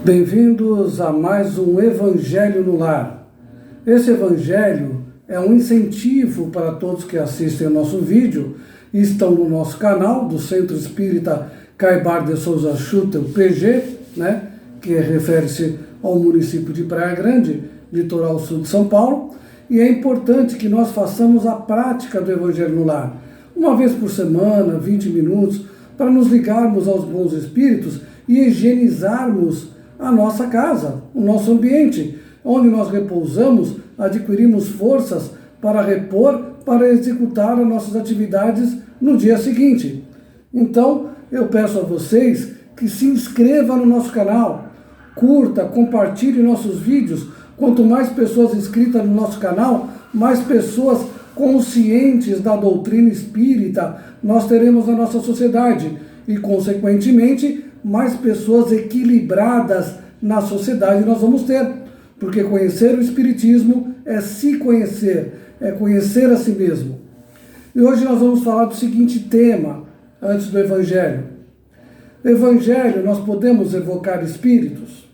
Bem-vindos a mais um Evangelho no Lar. Esse Evangelho é um incentivo para todos que assistem ao nosso vídeo e estão no nosso canal do Centro Espírita Caibar de Souza Schutel, PG, que refere-se ao município de Praia Grande, litoral sul de São Paulo, e é importante que nós façamos a prática do Evangelho no Lar, uma vez por semana, 20 minutos, para nos ligarmos aos bons espíritos e higienizarmos a nossa casa, o nosso ambiente, onde nós repousamos, adquirimos forças para repor, para executar as nossas atividades no dia seguinte. Então, eu peço a vocês que se inscrevam no nosso canal, curta, compartilhe nossos vídeos. Quanto mais pessoas inscritas no nosso canal, mais pessoas conscientes da doutrina espírita nós teremos na nossa sociedade e, consequentemente, mais pessoas equilibradas na sociedade nós vamos ter, porque conhecer o Espiritismo é se conhecer, é conhecer a si mesmo. E hoje nós vamos falar do seguinte tema, antes do Evangelho. Evangelho, nós podemos evocar espíritos?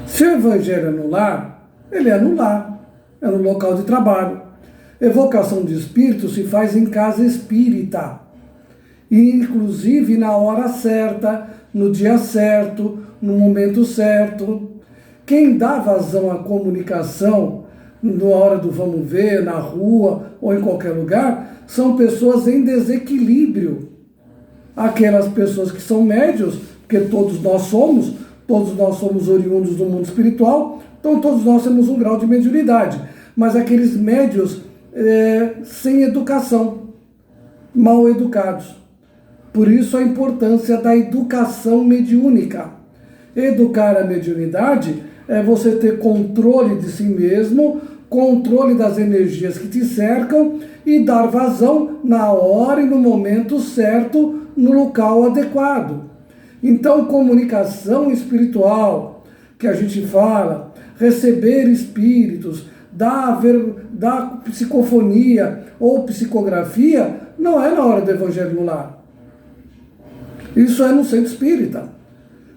Se o Evangelho é no lar, ele é no lar, é no local de trabalho. Evocação de espíritos se faz em casa espírita, e inclusive na hora certa, no dia certo, no momento certo. Quem dá vazão à comunicação na hora do vamos ver, na rua ou em qualquer lugar, são pessoas em desequilíbrio. Aquelas pessoas que são médios, porque todos nós somos oriundos do mundo espiritual, então todos nós temos um grau de mediunidade. Mas aqueles médios sem educação, mal educados. Por isso a importância da educação mediúnica. Educar a mediunidade é você ter controle de si mesmo, controle das energias que te cercam e dar vazão na hora e no momento certo, no local adequado. Então, comunicação espiritual, que a gente fala, receber espíritos, dar psicofonia ou psicografia, não é na hora do Evangelho no Lar. Isso é no centro espírita.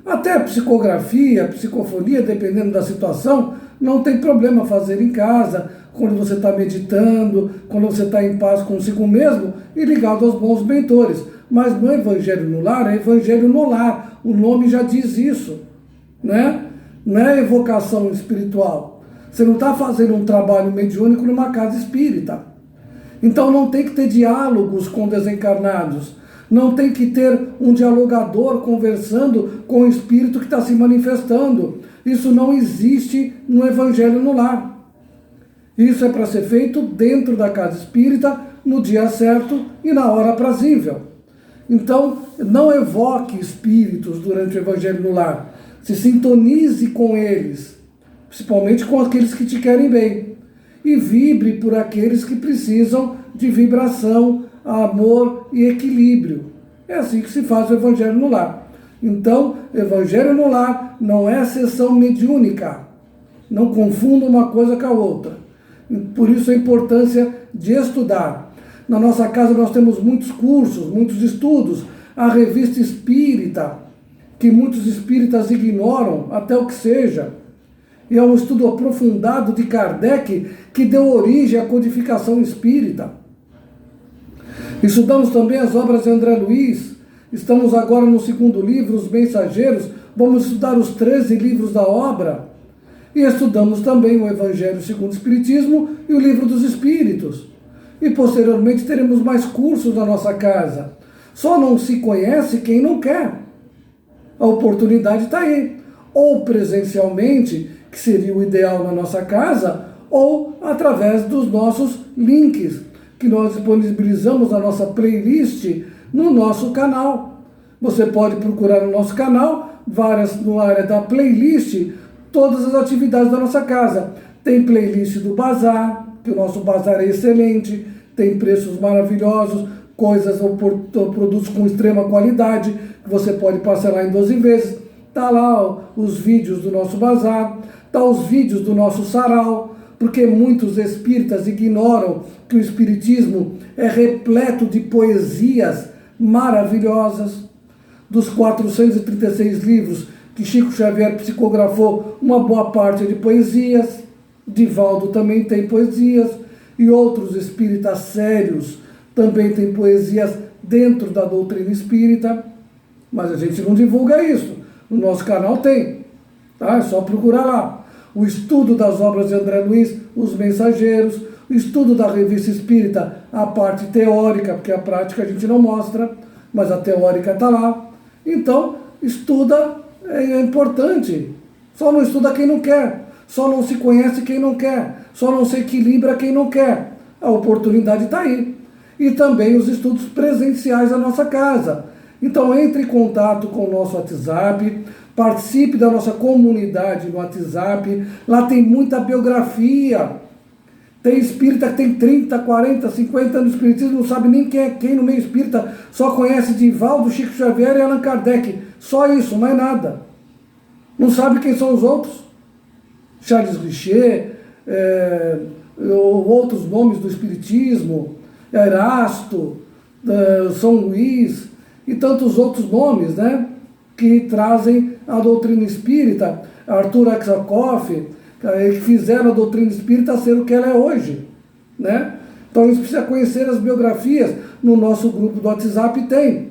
Até a psicografia, a psicofonia, dependendo da situação, não tem problema fazer em casa, quando você está meditando, quando você está em paz consigo mesmo e ligado aos bons mentores. Mas no Evangelho no Lar, é Evangelho no Lar. O nome já diz isso, né? Não é evocação espiritual. Você não está fazendo um trabalho mediúnico numa casa espírita. Então não tem que ter diálogos com desencarnados. Não tem que ter um dialogador conversando com o espírito que está se manifestando. Isso não existe no Evangelho no Lar. Isso é para ser feito dentro da casa espírita, no dia certo e na hora aprazível. Então, não evoque espíritos durante o Evangelho no Lar. Se sintonize com eles, principalmente com aqueles que te querem bem. E vibre por aqueles que precisam de vibração, amor e equilíbrio. É assim que se faz o Evangelho no Lar. Então, Evangelho no Lar não é sessão mediúnica. Não confunda uma coisa com a outra. Por isso a importância de estudar. Na nossa casa nós temos muitos cursos, muitos estudos. A revista espírita, que muitos espíritas ignoram, até o que seja. E é um estudo aprofundado de Kardec que deu origem à codificação espírita. Estudamos também as obras de André Luiz. Estamos agora no segundo livro, Os Mensageiros. Vamos estudar os 13 livros da obra. E estudamos também o Evangelho segundo o Espiritismo e o Livro dos Espíritos. E posteriormente teremos mais cursos na nossa casa. Só não se conhece quem não quer. A oportunidade está aí. Ou presencialmente, que seria o ideal na nossa casa, ou através dos nossos links, que nós disponibilizamos na nossa playlist no nosso canal. Você pode procurar no nosso canal, na área da playlist, todas as atividades da nossa casa. Tem playlist do bazar, que o nosso bazar é excelente, tem preços maravilhosos, coisas ou produtos com extrema qualidade, que você pode parcelar em 12 vezes. Está lá os vídeos do nosso bazar, está os vídeos do nosso sarau, porque muitos espíritas ignoram que o espiritismo é repleto de poesias maravilhosas. Dos 436 livros que Chico Xavier psicografou uma boa parte de poesias, Divaldo também tem poesias, e outros espíritas sérios também têm poesias dentro da doutrina espírita, mas a gente não divulga isso. No nosso canal tem, tá? É só procurar lá. O estudo das obras de André Luiz, Os Mensageiros, o estudo da Revista Espírita, a parte teórica, porque a prática a gente não mostra, mas a teórica está lá. Então, estuda, é importante. Só não estuda quem não quer, só não se conhece quem não quer, só não se equilibra quem não quer. A oportunidade está aí. E também os estudos presenciais da nossa casa. Então, entre em contato com o nosso WhatsApp, participe da nossa comunidade no WhatsApp, lá tem muita biografia. Tem espírita que tem 30, 40, 50 anos de espiritismo, não sabe nem quem é quem no meio espírita, só conhece Divaldo, Chico Xavier e Allan Kardec. Só isso, mais nada. Não sabe quem são os outros. Charles Richer, outros nomes do espiritismo, Erasto, São Luís e tantos outros nomes, né, que trazem a doutrina espírita, Arthur Aksakoff, que fizeram a doutrina espírita ser o que ela é hoje, né? Então a gente precisa conhecer as biografias. No nosso grupo do WhatsApp tem.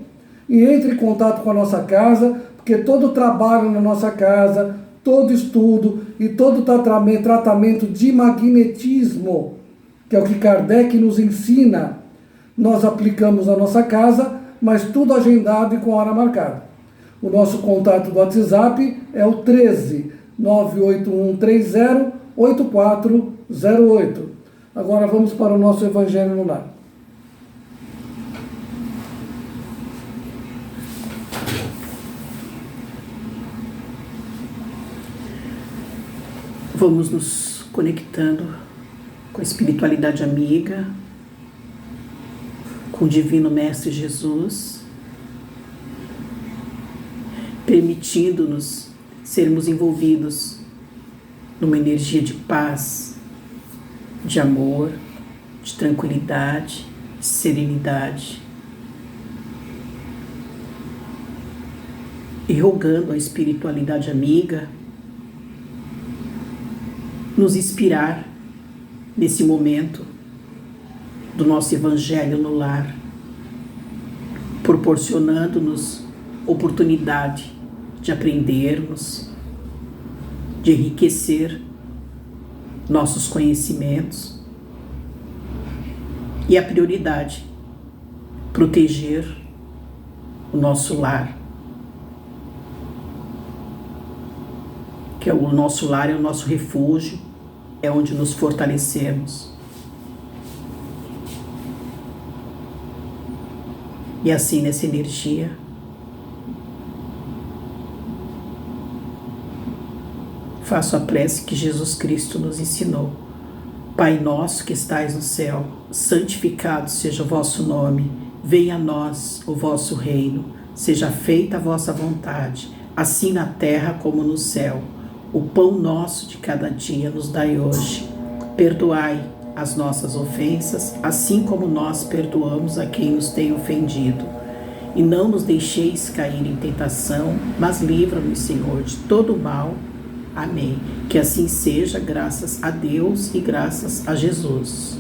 E entre em contato com a nossa casa, porque todo trabalho na nossa casa, todo estudo e todo tratamento de magnetismo, que é o que Kardec nos ensina, nós aplicamos na nossa casa, mas tudo agendado e com hora marcada. O nosso contato do WhatsApp é o 13 98130 8408. Agora vamos para o nosso Evangelho no Lar. Vamos nos conectando com a espiritualidade amiga, com o Divino Mestre Jesus, permitindo-nos sermos envolvidos numa energia de paz, de amor, de tranquilidade, de serenidade. E rogando a espiritualidade amiga nos inspirar nesse momento do nosso Evangelho no Lar, proporcionando-nos oportunidade de aprendermos, de enriquecer nossos conhecimentos e a prioridade, proteger o nosso lar, que o nosso lar é o nosso refúgio, é onde nos fortalecemos. E assim, nessa energia, faço a prece que Jesus Cristo nos ensinou. Pai nosso que estais no céu, santificado seja o vosso nome. Venha a nós o vosso reino. Seja feita a vossa vontade, assim na terra como no céu. O pão nosso de cada dia nos dai hoje. Perdoai as nossas ofensas, assim como nós perdoamos a quem nos tem ofendido. E não nos deixeis cair em tentação, mas livra-nos, Senhor, de todo o mal. Amém. Que assim seja, graças a Deus e graças a Jesus.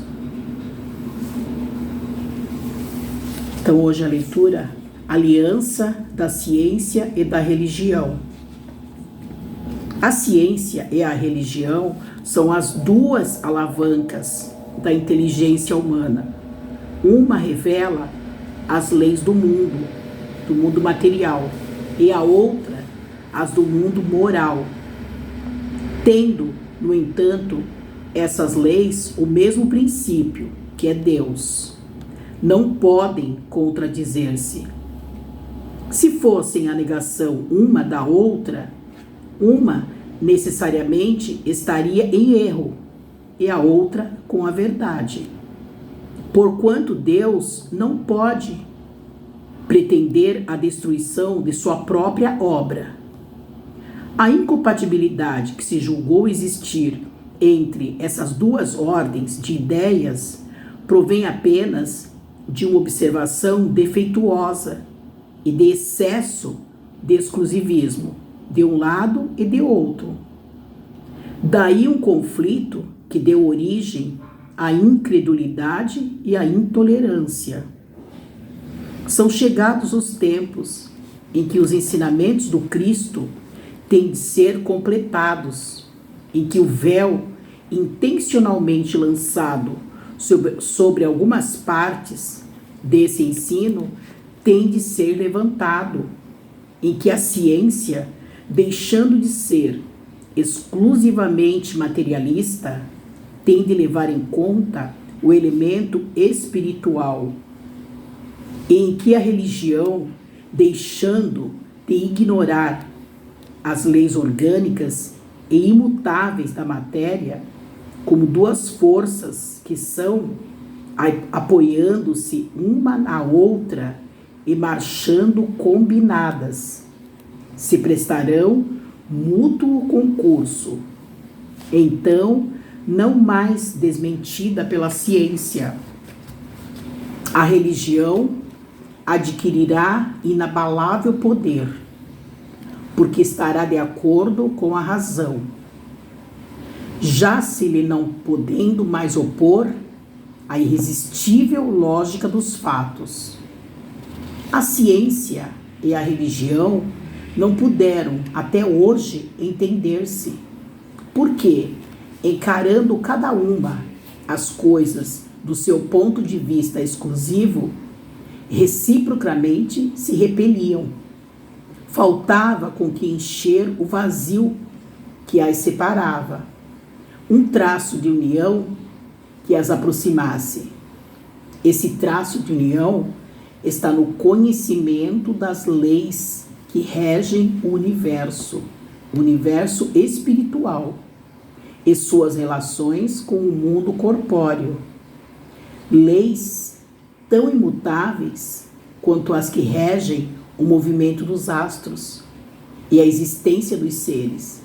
Então hoje a leitura, Aliança da Ciência e da Religião. A ciência e a religião são as duas alavancas da inteligência humana. Uma revela as leis do mundo material, e a outra as do mundo moral. Tendo, no entanto, essas leis o mesmo princípio, que é Deus. Não podem contradizer-se. Se fossem a negação uma da outra, uma necessariamente estaria em erro e a outra com a verdade. Porquanto Deus não pode pretender a destruição de sua própria obra. A incompatibilidade que se julgou existir entre essas duas ordens de ideias provém apenas de uma observação defeituosa e de excesso de exclusivismo. de um lado e de outro. Daí um conflito que deu origem à incredulidade e à intolerância. São chegados os tempos em que os ensinamentos do Cristo têm de ser completados, em que o véu intencionalmente lançado sobre algumas partes desse ensino tem de ser levantado, em que a ciência, deixando de ser exclusivamente materialista, tem de levar em conta o elemento espiritual, em que a religião, deixando de ignorar as leis orgânicas e imutáveis da matéria, como duas forças que são, apoiando-se uma na outra e marchando combinadas, se prestarão mútuo concurso, então não mais desmentida pela ciência. A religião adquirirá inabalável poder, porque estará de acordo com a razão, já se lhe não podendo mais opor a irresistível lógica dos fatos. A ciência e a religião não puderam até hoje entender-se, porque, encarando cada uma as coisas do seu ponto de vista exclusivo, reciprocamente se repeliam. Faltava com que encher o vazio que as separava, um traço de união que as aproximasse. Esse traço de união está no conhecimento das leis que regem o universo espiritual e suas relações com o mundo corpóreo. Leis tão imutáveis quanto as que regem o movimento dos astros e a existência dos seres.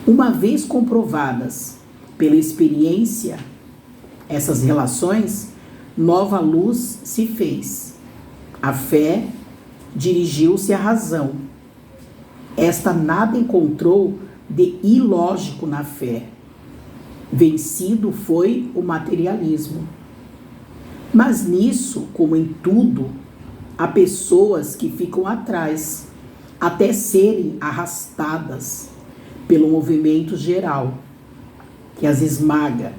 Uma vez comprovadas pela experiência essas relações, nova luz se fez. A fé dirigiu-se à razão. Esta nada encontrou de ilógico na fé. Vencido foi o materialismo. Mas nisso, como em tudo, há pessoas que ficam atrás, até serem arrastadas pelo movimento geral, que as esmaga,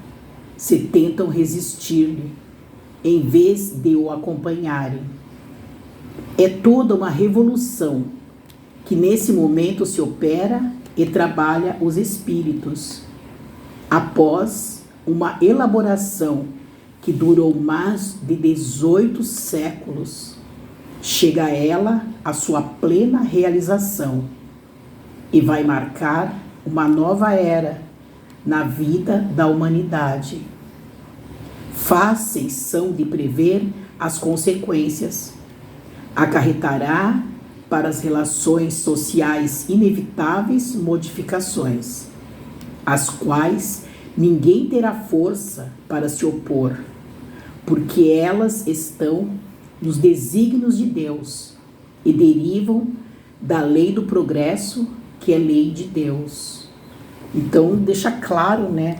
se tentam resistir-lhe, em vez de o acompanharem. É toda uma revolução que nesse momento se opera e trabalha os espíritos. Após uma elaboração que durou mais de 18 séculos, chega ela à sua plena realização e vai marcar uma nova era na vida da humanidade. Fáceis são de prever as consequências. Acarretará para as relações sociais inevitáveis modificações, às quais ninguém terá força para se opor, porque elas estão nos desígnios de Deus e derivam da lei do progresso, que é lei de Deus. Então, deixa claro, né?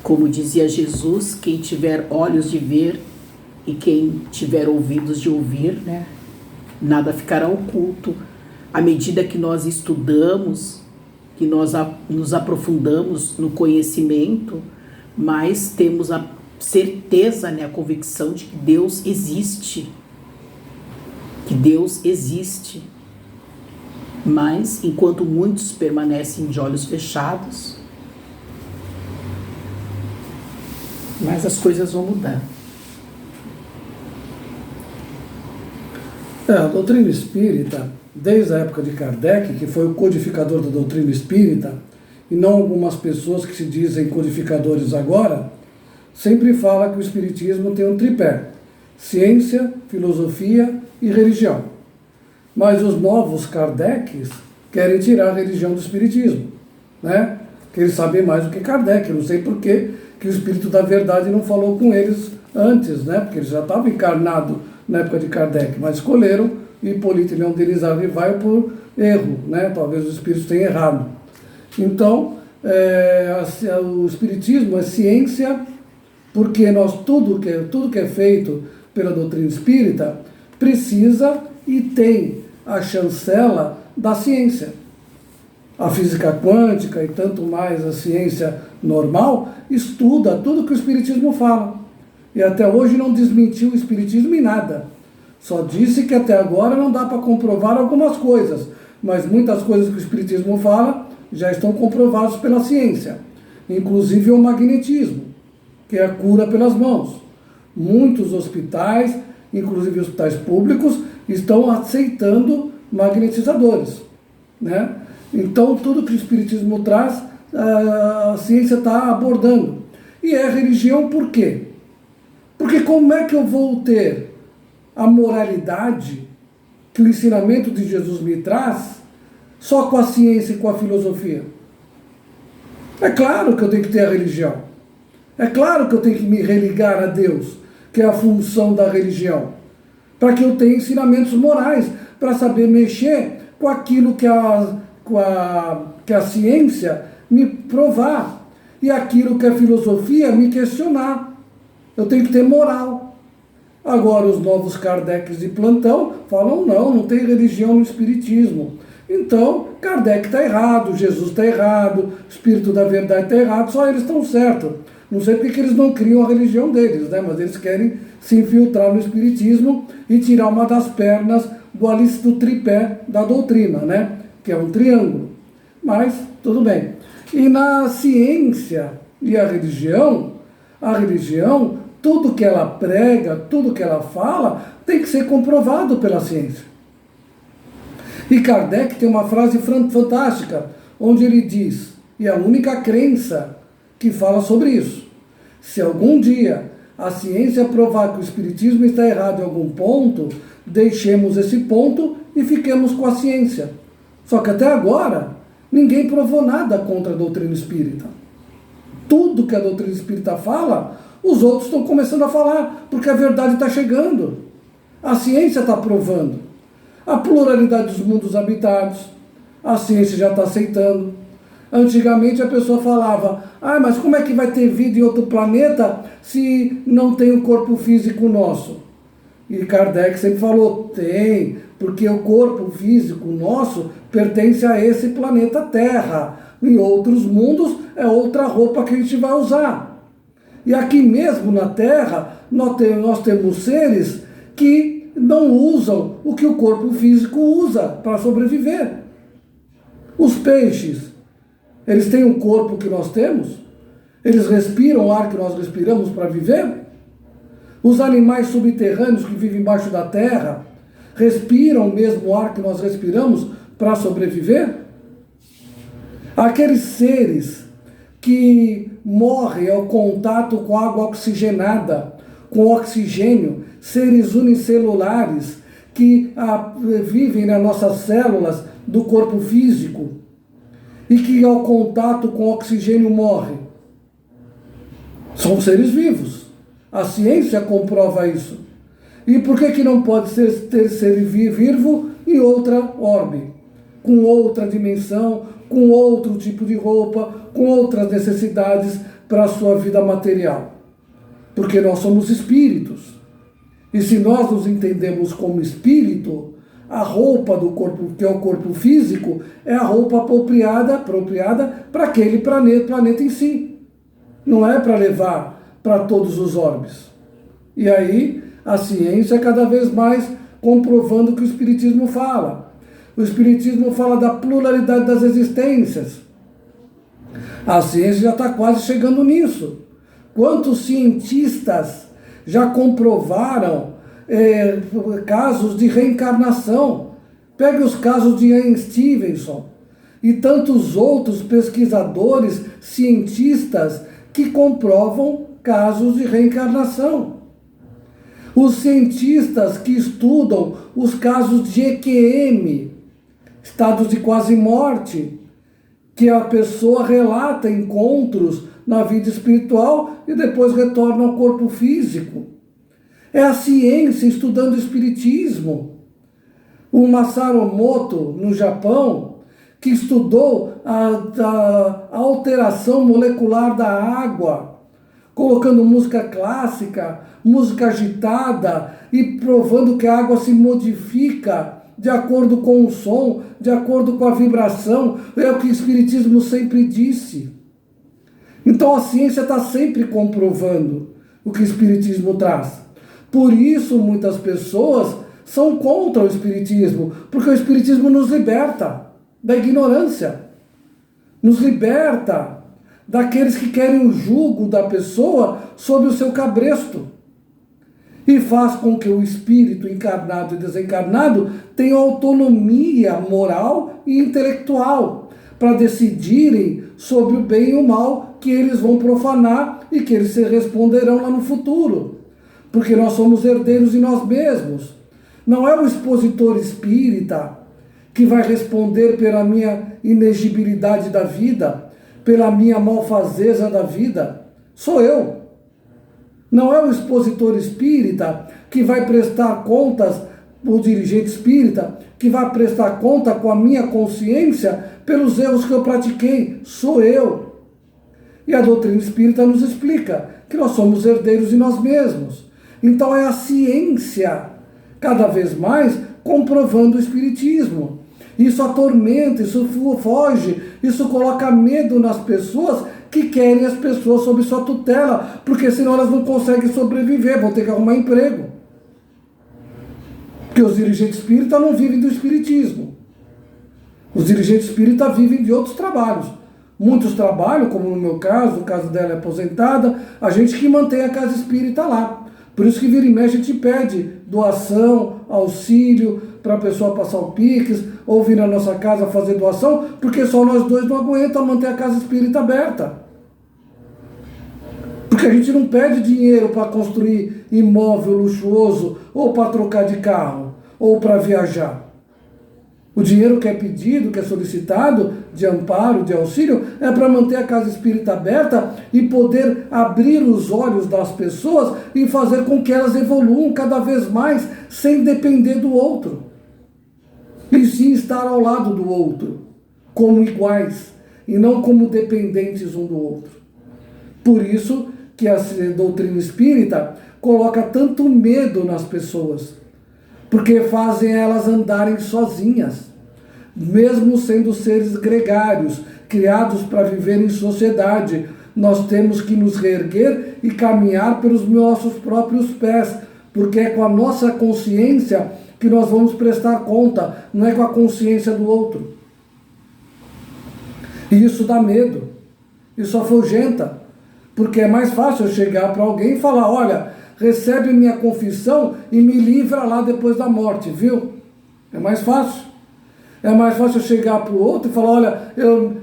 Como dizia Jesus, quem tiver olhos de ver e quem tiver ouvidos de ouvir, né? Nada ficará oculto. À medida que nós estudamos, que nós nos aprofundamos no conhecimento, mais temos a certeza, né, a convicção de que Deus existe. Que Deus existe. Mas, enquanto muitos permanecem de olhos fechados, mas as coisas vão mudar. A doutrina espírita, desde a época de Kardec, que foi o codificador da doutrina espírita, e não algumas pessoas que se dizem codificadores agora, sempre fala que o espiritismo tem um tripé: ciência, filosofia e religião. Mas os novos Kardecs querem tirar a religião do espiritismo, né? Que eles sabem mais do que Kardec. Eu não sei por que o Espírito da Verdade não falou com eles antes, né? Porque eles já estavam encarnados na época de Kardec, mas escolheram Hipólito Leão Denis Rivaio por erro, né? Talvez os espíritos tenham errado. Então, o Espiritismo é ciência, porque tudo que é feito pela doutrina espírita precisa e tem a chancela da ciência. A física quântica e tanto mais a ciência normal estuda tudo que o Espiritismo fala. E até hoje não desmentiu o Espiritismo em nada. Só disse que até agora não dá para comprovar algumas coisas, mas muitas coisas que o Espiritismo fala já estão comprovadas pela ciência. Inclusive o magnetismo, que é a cura pelas mãos. Muitos hospitais, inclusive hospitais públicos, estão aceitando magnetizadores, né? Então, tudo que o Espiritismo traz, a ciência está abordando. E é religião por quê? Porque como é que eu vou ter a moralidade que o ensinamento de Jesus me traz só com a ciência e com a filosofia? É claro que eu tenho que ter a religião. É claro que eu tenho que me religar a Deus, que é a função da religião, para que eu tenha ensinamentos morais, para saber mexer com aquilo que a ciência me provar e aquilo que a filosofia me questionar. Eu tenho que ter moral. Agora os novos Kardecs de plantão falam não tem religião no Espiritismo. Então Kardec está errado, Jesus está errado, o Espírito da Verdade está errado, só eles estão certos. Não sei porque eles não criam a religião deles, né? Mas eles querem se infiltrar no Espiritismo e tirar uma das pernas do tripé da doutrina, né? Que é um triângulo. Mas tudo bem. E na ciência e a religião, tudo que ela prega, tudo que ela fala, tem que ser comprovado pela ciência. E Kardec tem uma frase fantástica, onde ele diz, e é a única crença que fala sobre isso: se algum dia a ciência provar que o Espiritismo está errado em algum ponto, deixemos esse ponto e fiquemos com a ciência. Só que até agora, ninguém provou nada contra a doutrina espírita. Tudo que a doutrina espírita fala, os outros estão começando a falar, porque a verdade está chegando. A ciência está provando. A pluralidade dos mundos habitados, a ciência já está aceitando. Antigamente a pessoa falava, mas como é que vai ter vida em outro planeta se não tem um corpo físico nosso? E Kardec sempre falou, tem, porque o corpo físico nosso pertence a esse planeta Terra. Em outros mundos é outra roupa que a gente vai usar. E aqui mesmo na Terra nós temos seres que não usam o que o corpo físico usa para sobreviver. Os peixes, eles têm um corpo que nós temos? Eles respiram o ar que nós respiramos para viver? Os animais subterrâneos que vivem embaixo da terra respiram o mesmo ar que nós respiramos para sobreviver? Aqueles seres que morrem ao contato com água oxigenada, com oxigênio, seres unicelulares que vivem nas nossas células do corpo físico e que ao contato com oxigênio morrem. São seres vivos. A ciência comprova isso. E por que não pode ter ser vivo em outra orbe, com outra dimensão, com outro tipo de roupa, com outras necessidades para a sua vida material? Porque nós somos espíritos. E se nós nos entendemos como espírito, a roupa do corpo, que é o corpo físico, é a roupa apropriada para aquele planeta em si. Não é para levar para todos os orbes. E aí a ciência cada vez mais comprovando o que o Espiritismo fala. O Espiritismo fala da pluralidade das existências. A ciência já está quase chegando nisso. Quantos cientistas já comprovaram casos de reencarnação? Pegue os casos de Ian Stevenson e tantos outros pesquisadores, cientistas que comprovam casos de reencarnação. Os cientistas que estudam os casos de EQM, estados de quase morte, que a pessoa relata encontros na vida espiritual e depois retorna ao corpo físico. É a ciência estudando o espiritismo. O Masaru Emoto, no Japão, que estudou a alteração molecular da água, colocando música clássica, música agitada e provando que a água se modifica de acordo com o som, de acordo com a vibração. É o que o Espiritismo sempre disse. Então a ciência está sempre comprovando o que o Espiritismo traz. Por isso muitas pessoas são contra o Espiritismo, porque o Espiritismo nos liberta da ignorância, nos liberta daqueles que querem o jugo da pessoa sob o seu cabresto, e faz com que o espírito encarnado e desencarnado tenham autonomia moral e intelectual para decidirem sobre o bem e o mal que eles vão profanar e que eles se responderão lá no futuro, porque nós somos herdeiros de nós mesmos. Não é o expositor espírita que vai responder pela minha inegibilidade da vida, pela minha malfazeza da vida. Sou eu. Não é o expositor espírita que vai prestar contas, o dirigente espírita, que vai prestar conta com a minha consciência pelos erros que eu pratiquei. Sou eu. E a doutrina espírita nos explica que nós somos herdeiros de nós mesmos. Então é a ciência, cada vez mais, comprovando o espiritismo. Isso atormenta, isso foge, isso coloca medo nas pessoas que querem as pessoas sob sua tutela, porque senão elas não conseguem sobreviver, vão ter que arrumar emprego. Porque os dirigentes espíritas não vivem do espiritismo. Os dirigentes espíritas vivem de outros trabalhos. Muitos trabalham, como no meu caso, o caso dela é aposentada, a gente que mantém a casa espírita lá. Por isso que vira e mexe a gente pede doação, auxílio, para a pessoa passar o Pix, ou vir na nossa casa fazer doação, porque só nós dois não aguentamos manter a casa espírita aberta. Porque a gente não pede dinheiro para construir imóvel luxuoso, ou para trocar de carro, ou para viajar. O dinheiro que é pedido, que é solicitado, de amparo, de auxílio, é para manter a casa espírita aberta e poder abrir os olhos das pessoas e fazer com que elas evoluam cada vez mais, sem depender do outro. E sim estar ao lado do outro, como iguais, e não como dependentes um do outro. Por isso que a doutrina espírita coloca tanto medo nas pessoas, porque fazem elas andarem sozinhas, mesmo sendo seres gregários, criados para viver em sociedade. Nós temos que nos reerguer e caminhar pelos nossos próprios pés, porque é com a nossa consciência que nós vamos prestar conta, não é com a consciência do outro. E isso dá medo, isso afugenta, porque é mais fácil eu chegar para alguém e falar: olha, recebe minha confissão e me livra lá depois da morte, viu? É mais fácil. É mais fácil eu chegar para o outro e falar: olha,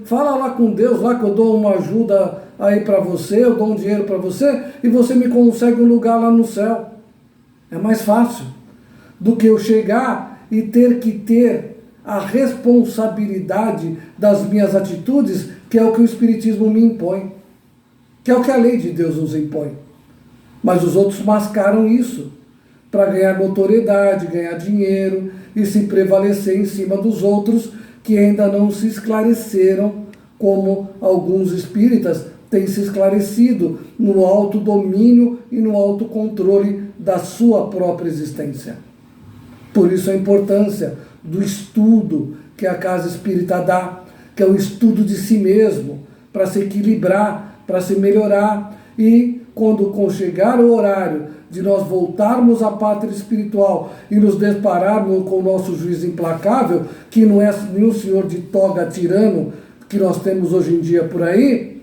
fala lá com Deus, lá que eu dou uma ajuda aí para você, eu dou um dinheiro para você e você me consegue um lugar lá no céu. É mais fácil do que eu chegar e ter a responsabilidade das minhas atitudes, que é o que o Espiritismo me impõe, que é o que a lei de Deus nos impõe. Mas os outros mascaram isso para ganhar notoriedade, ganhar dinheiro e se prevalecer em cima dos outros que ainda não se esclareceram, como alguns espíritas têm se esclarecido no autodomínio e no autocontrole da sua própria existência. Por isso a importância do estudo que a casa espírita dá, que é o estudo de si mesmo, para se equilibrar, para se melhorar. E quando chegar o horário de nós voltarmos à pátria espiritual e nos depararmos com o nosso juiz implacável, que não é nenhum senhor de toga tirano que nós temos hoje em dia por aí,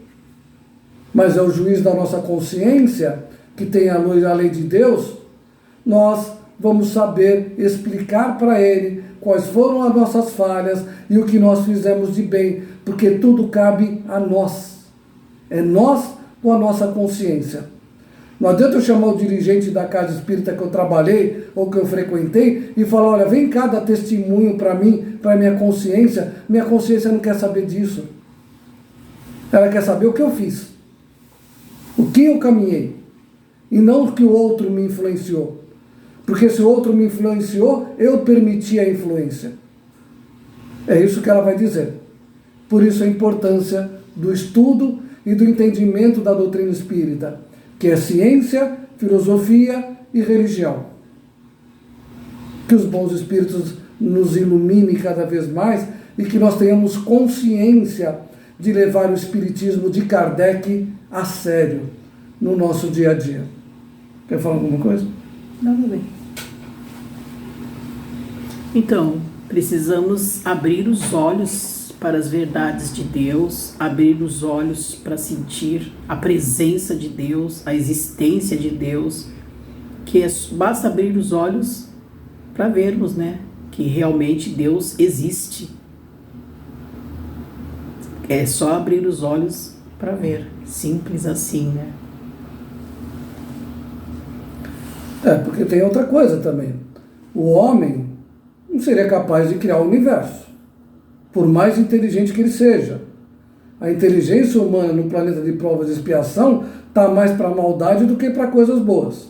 mas é o juiz da nossa consciência, que tem a lei de Deus, nós vamos saber explicar para ele quais foram as nossas falhas e o que nós fizemos de bem, porque tudo cabe a nós. É nós com a nossa consciência. Não adianta eu chamar o dirigente da casa espírita que eu trabalhei ou que eu frequentei e falar: olha, vem cá dar testemunho para mim, para minha consciência. Minha consciência não quer saber disso. Ela quer saber o que eu fiz, o que eu caminhei, e não o que o outro me influenciou. Porque se o outro me influenciou, eu permiti a influência. É isso que ela vai dizer. Por isso a importância do estudo e do entendimento da doutrina espírita, que é ciência, filosofia e religião. Que os bons espíritos nos iluminem cada vez mais e que nós tenhamos consciência de levar o espiritismo de Kardec a sério no nosso dia a dia. Quer falar alguma coisa? Não, bem. Então, precisamos abrir os olhos para as verdades de Deus, abrir os olhos para sentir a presença de Deus, a existência de Deus, basta abrir os olhos para vermos, né, que realmente Deus existe. É só abrir os olhos para ver, simples assim, né? Porque tem outra coisa também. O homem não seria capaz de criar o universo, por mais inteligente que ele seja. A inteligência humana no planeta de provas e expiação está mais para maldade do que para coisas boas.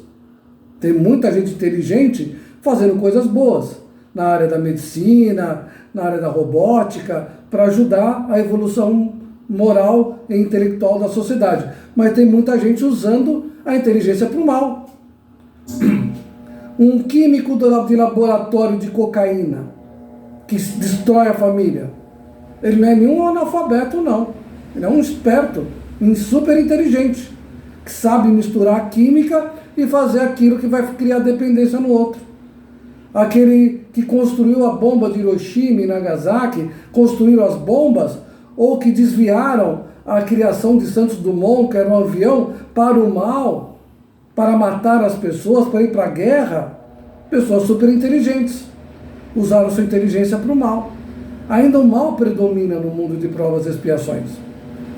Tem muita gente inteligente fazendo coisas boas, na área da medicina, na área da robótica, para ajudar a evolução moral e intelectual da sociedade. Mas tem muita gente usando a inteligência para o mal. Um químico de laboratório de cocaína que destrói a família, ele não é nenhum analfabeto, não. Ele é um esperto, super inteligente, que sabe misturar química e fazer aquilo que vai criar dependência no outro. Aquele que construiu a bomba de Hiroshima e Nagasaki, construíram as bombas, ou que desviaram a criação de Santos Dumont, que era um avião, para o mal, para matar as pessoas, para ir para a guerra, pessoas super inteligentes, usaram sua inteligência para o mal. Ainda o mal predomina no mundo de provas e expiações,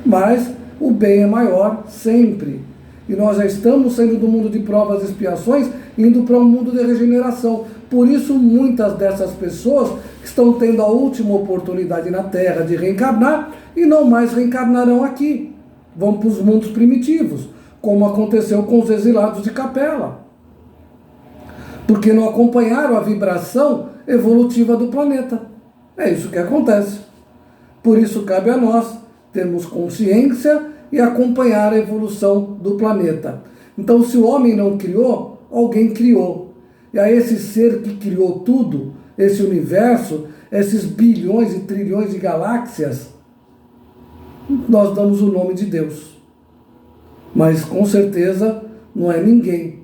mas o bem é maior sempre. E nós já estamos saindo do mundo de provas e expiações, indo para um mundo de regeneração. Por isso, muitas dessas pessoas que estão tendo a última oportunidade na Terra de reencarnar e não mais reencarnarão aqui. Vão para os mundos primitivos, como aconteceu com os exilados de Capela. Porque não acompanharam a vibração evolutiva do planeta. É isso que acontece. Por isso cabe a nós termos consciência e acompanhar a evolução do planeta. Então, se o homem não criou, alguém criou. E a esse ser que criou tudo, esse universo, esses bilhões e trilhões de galáxias, nós damos o nome de Deus. Mas com certeza não é ninguém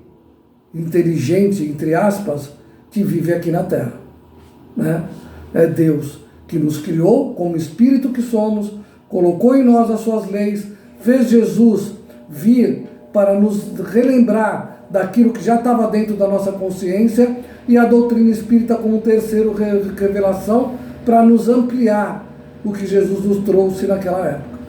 inteligente, entre aspas, que vive aqui na Terra, né? É Deus que nos criou como espírito que somos, colocou em nós as suas leis, fez Jesus vir para nos relembrar daquilo que já estava dentro da nossa consciência, e a doutrina espírita como terceiro revelação para nos ampliar o que Jesus nos trouxe naquela época.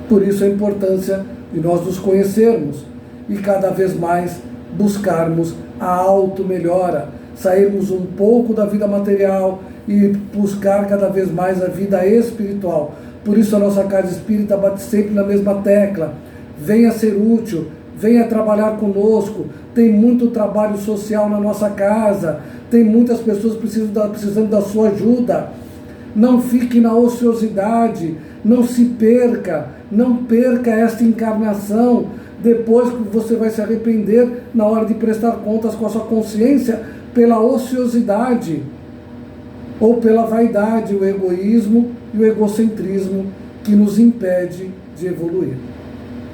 Por isso a importância de nós nos conhecermos e cada vez mais buscarmos a auto-melhora, sairmos um pouco da vida material e buscar cada vez mais a vida espiritual. Por isso a nossa casa espírita bate sempre na mesma tecla: venha ser útil, venha trabalhar conosco. Tem muito trabalho social na nossa casa, tem muitas pessoas precisando da sua ajuda. Não fique na ociosidade, não se perca, não perca esta encarnação. Depois que você vai se arrepender na hora de prestar contas com a sua consciência pela ociosidade ou pela vaidade, o egoísmo e o egocentrismo que nos impede de evoluir.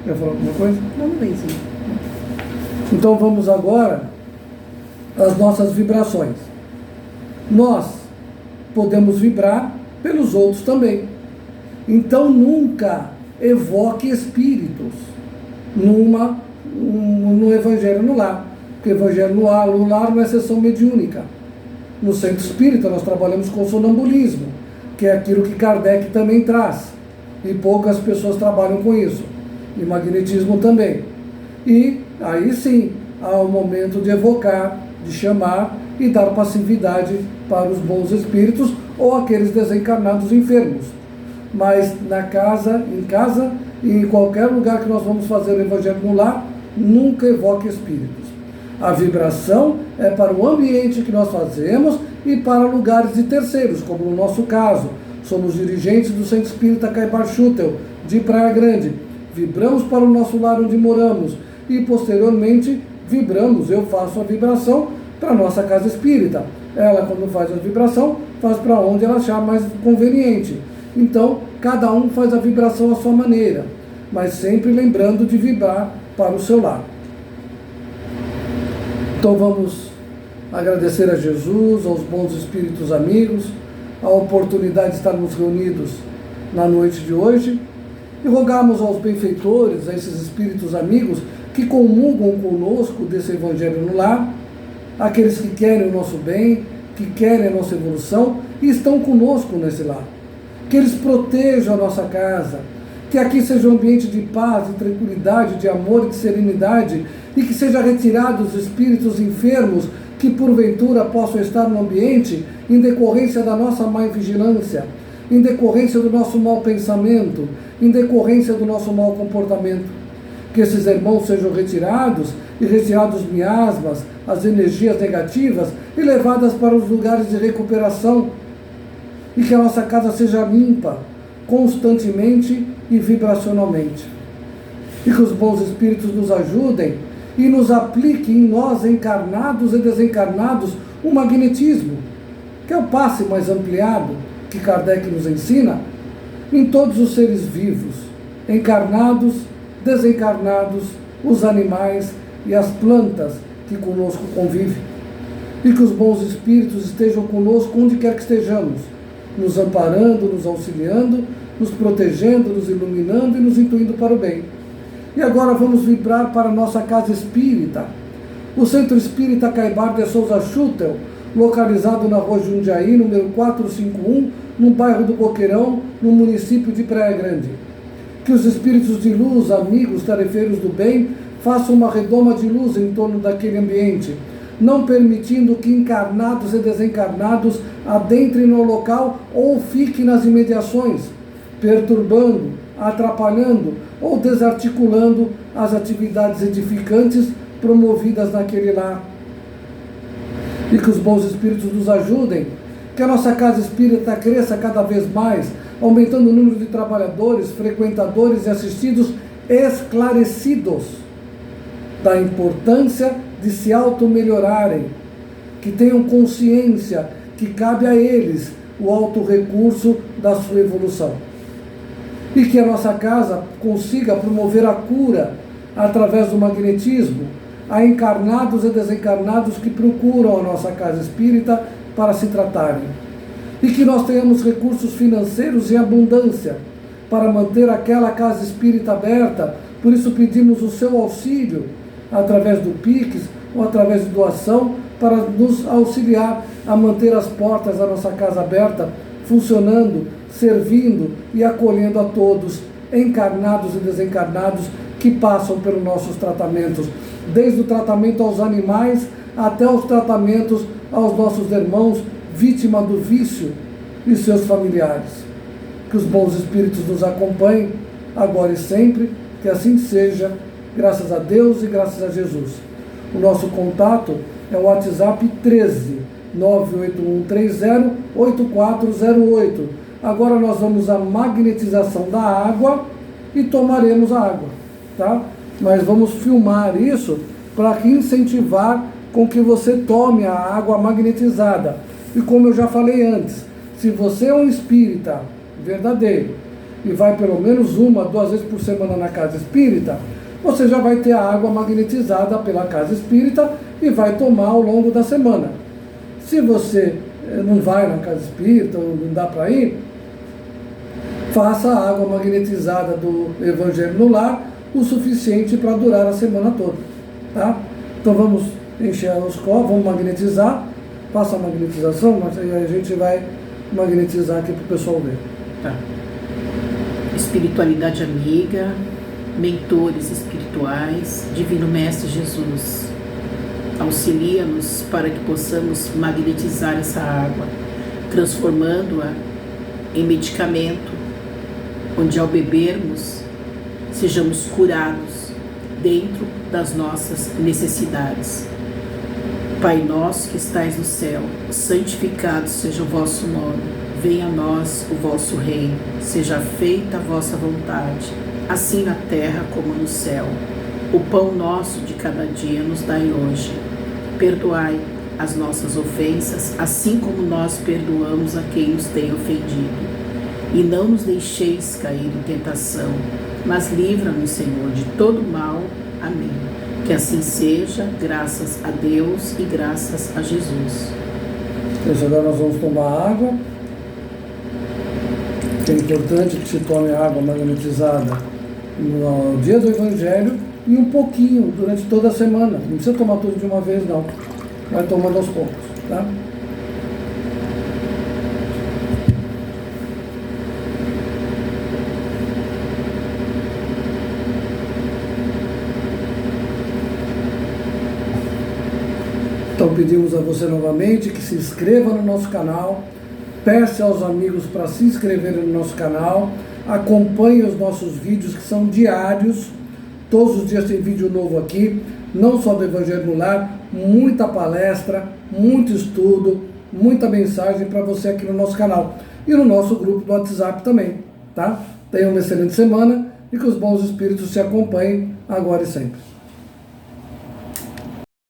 Quer falar alguma coisa? Não, mesmo. Então vamos agora às nossas vibrações. Nós podemos vibrar pelos outros também. Então nunca evoque espíritos no Evangelho no Lar. Porque o Evangelho no Lar não é sessão mediúnica. No Centro Espírita nós trabalhamos com sonambulismo, que é aquilo que Kardec também traz. E poucas pessoas trabalham com isso. E magnetismo também. E aí sim, há o momento de evocar, de chamar e dar passividade para os bons espíritos ou aqueles desencarnados enfermos. Mas em casa e em qualquer lugar que nós vamos fazer o Evangelho no Lar, nunca evoque espíritos. A vibração é para o ambiente que nós fazemos e para lugares de terceiros, como no nosso caso. Somos dirigentes do Centro Espírita Caibar Schutel, de Praia Grande. Vibramos para o nosso lar onde moramos e, posteriormente, vibramos, eu faço a vibração para a nossa casa espírita. Ela, quando faz a vibração, faz para onde ela achar mais conveniente. Então, cada um faz a vibração à sua maneira, mas sempre lembrando de vibrar para o seu lar. Então vamos agradecer a Jesus, aos bons espíritos amigos, a oportunidade de estarmos reunidos na noite de hoje e rogarmos aos benfeitores, a esses espíritos amigos que comungam conosco desse Evangelho no lar, aqueles que querem o nosso bem, que querem a nossa evolução e estão conosco nesse lar. Que eles protejam a nossa casa, que aqui seja um ambiente de paz, de tranquilidade, de amor e de serenidade, e que seja retirado os espíritos enfermos que porventura possam estar no ambiente em decorrência da nossa má vigilância, em decorrência do nosso mau pensamento, em decorrência do nosso mau comportamento. Que esses irmãos sejam retirados e retirados os miasmas, as energias negativas e levadas para os lugares de recuperação, e que a nossa casa seja limpa constantemente e vibracionalmente. E que os bons espíritos nos ajudem e nos apliquem em nós, encarnados e desencarnados, o magnetismo, que é o passe mais ampliado que Kardec nos ensina, em todos os seres vivos, encarnados, desencarnados, os animais e as plantas que conosco convivem. E que os bons espíritos estejam conosco onde quer que estejamos, nos amparando, nos auxiliando, nos protegendo, nos iluminando e nos intuindo para o bem. E agora vamos vibrar para a nossa casa espírita, o Centro Espírita Caibar de Souza Schutel, localizado na rua Jundiaí, número 451, no bairro do Boqueirão, no município de Praia Grande. Que os espíritos de luz, amigos, tarefeiros do bem, façam uma redoma de luz em torno daquele ambiente, não permitindo que encarnados e desencarnados adentrem no local ou fiquem nas imediações, perturbando, atrapalhando ou desarticulando as atividades edificantes promovidas naquele lar. E que os bons espíritos nos ajudem, que a nossa casa espírita cresça cada vez mais, aumentando o número de trabalhadores, frequentadores e assistidos esclarecidos da importância de se auto-melhorarem, que tenham consciência que cabe a eles o auto-recurso da sua evolução. E que a nossa casa consiga promover a cura através do magnetismo a encarnados e desencarnados que procuram a nossa casa espírita para se tratarem. E que nós tenhamos recursos financeiros em abundância para manter aquela casa espírita aberta. Por isso pedimos o seu auxílio através do Pix ou através de doação para nos auxiliar a manter as portas da nossa casa aberta, funcionando, servindo e acolhendo a todos, encarnados e desencarnados, que passam pelos nossos tratamentos, desde o tratamento aos animais até os tratamentos aos nossos irmãos vítimas do vício e seus familiares. Que os bons espíritos nos acompanhem agora e sempre, que assim seja, graças a Deus e graças a Jesus. O nosso contato é o WhatsApp 13 981308408. Agora nós vamos à magnetização da água e tomaremos a água, tá? Mas vamos filmar isso para incentivar com que você tome a água magnetizada. E como eu já falei antes, se você é um espírita verdadeiro e vai pelo menos 1 a 2 vezes por semana na casa espírita, você já vai ter a água magnetizada pela casa espírita e vai tomar ao longo da semana. Se você não vai na casa espírita ou não dá para ir, faça a água magnetizada do Evangelho no Lar o suficiente para durar a semana toda, tá? Então vamos encher os copos, vamos magnetizar, faça a magnetização, mas aí a gente vai magnetizar aqui para o pessoal ver. Tá. Espiritualidade amiga, mentores espirituais, Divino Mestre Jesus, auxilia-nos para que possamos magnetizar essa água, transformando-a em medicamento, onde ao bebermos sejamos curados dentro das nossas necessidades. Pai nosso que estais no céu, santificado seja o vosso nome. Venha a nós o vosso reino. Seja feita a vossa vontade, assim na terra como no céu. O pão nosso de cada dia nos dai hoje. Perdoai as nossas ofensas, assim como nós perdoamos a quem nos tem ofendido. E não nos deixeis cair em tentação, mas livra-nos, Senhor, de todo mal. Amém. Que assim seja, graças a Deus e graças a Jesus. Então, agora nós vamos tomar água. É importante que se tome água magnetizada no dia do Evangelho e um pouquinho durante toda a semana. Não precisa tomar tudo de uma vez, não. Vai tomando aos poucos, tá? Então pedimos a você novamente que se inscreva no nosso canal, peça aos amigos para se inscreverem no nosso canal, acompanhe os nossos vídeos que são diários, todos os dias tem vídeo novo aqui, não só do Evangelho no Lar, muita palestra, muito estudo, muita mensagem para você aqui no nosso canal e no nosso grupo do WhatsApp também, tá? Tenha uma excelente semana e que os bons espíritos te acompanhem agora e sempre.